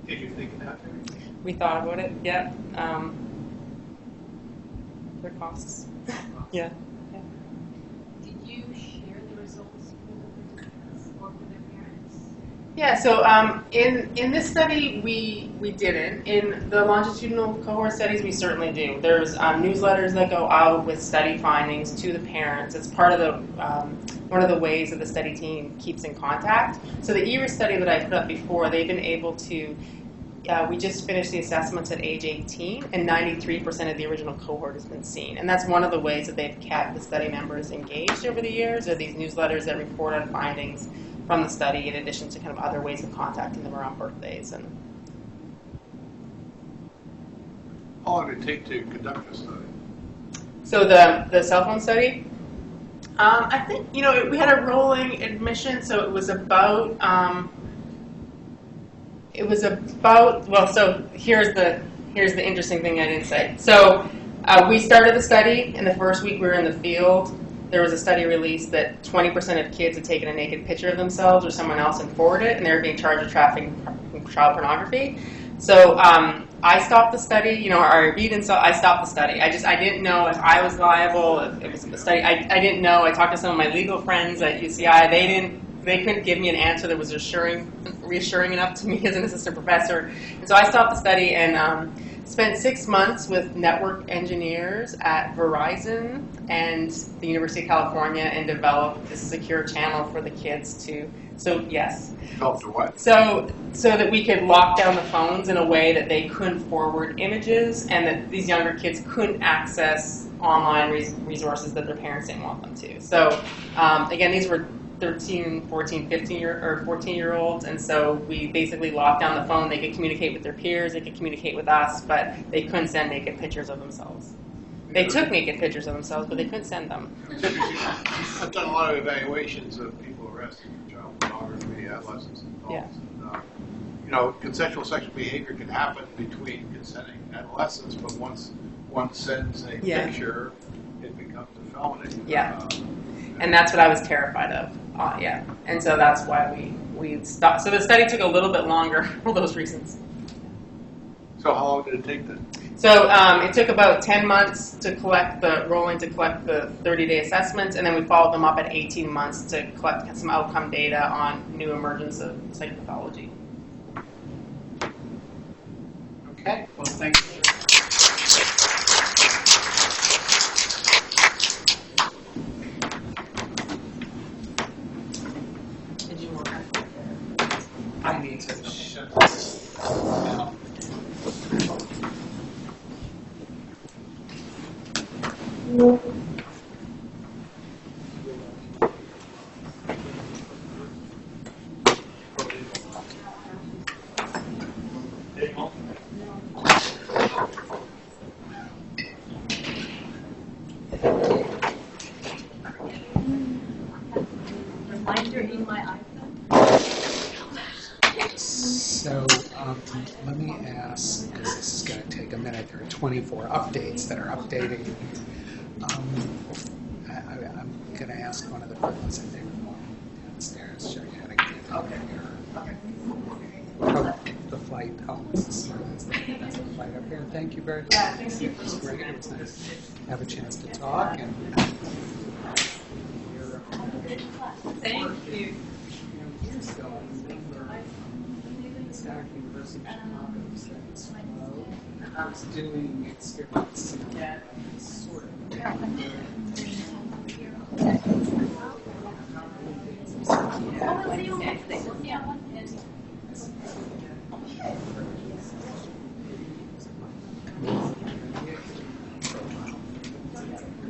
Did you think about it? We thought about it. Yeah. Their costs. Yeah. Did you share the results with the participants or with their parents? Yeah, so in this study, we didn't. In the longitudinal cohort studies, we certainly do. There's newsletters that go out with study findings to the parents. It's part of the one of the ways that the study team keeps in contact. So the ERIS study that I put up before, they've been able to, we just finished the assessments at age 18, and 93% of the original cohort has been seen. And that's one of the ways that they've kept the study members engaged over the years, are these newsletters that report on findings from the study, in addition to kind of other ways of contacting them around birthdays. And How long did it take to conduct this study? so the cell phone study, I think, we had a rolling admission, so it was about, so here's the interesting thing I didn't say. So we started the study, and the first week we were in the field. There was a study released that 20% of kids had taken a naked picture of themselves or someone else and forwarded it, and they were being charged with trafficking child pornography. So I stopped the study, I stopped the study. I didn't know if I was liable, if it was the study. I didn't know. I talked to some of my legal friends at UCI. They couldn't give me an answer that was reassuring enough to me as an assistant professor. And so I stopped the study and spent 6 months with network engineers at Verizon and the University of California and developed this secure channel for the kids to, so yes. Help to what? So that we could lock down the phones in a way that they couldn't forward images and that these younger kids couldn't access online resources that their parents didn't want them to. So again, these were 13, 14, 14-year-olds, and so we basically locked down the phone. They could communicate with their peers, they could communicate with us, but they couldn't send naked pictures of themselves. They took naked pictures of themselves, but they couldn't send them. It's interesting. I've done a lot of evaluations of people arrested for child pornography, adolescents, and adults. Yeah. And, consensual sexual behavior can happen between consenting adolescents, but once one sends a picture, it becomes a felony. Yeah. And that's what I was terrified of. And so that's why we stopped. So the study took a little bit longer for those reasons. So how long did it take then? So it took about 10 months to collect the 30-day assessments, and then we followed them up at 18 months to collect some outcome data on new emergence of psychopathology. Okay, well, thank you. Did you work on I need to shut this down. Reminder in my iPhone. So let me ask, because this is going to take a minute, there are 24 updates that are updating. I'm going to ask one of the fellows, I think, downstairs, show you how to get here. The flight helps. That's the flight up here. Thank you very much. Yeah, thank you. It was great. It was nice to have a chance to talk. And Thank you. Years ago, I remember Static University of Chicago said it's doing experiments Yeah. sort of.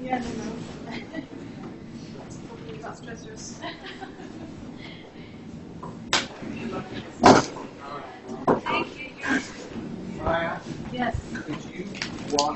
Yeah, no. About stressors. Maya, Yes. could you walk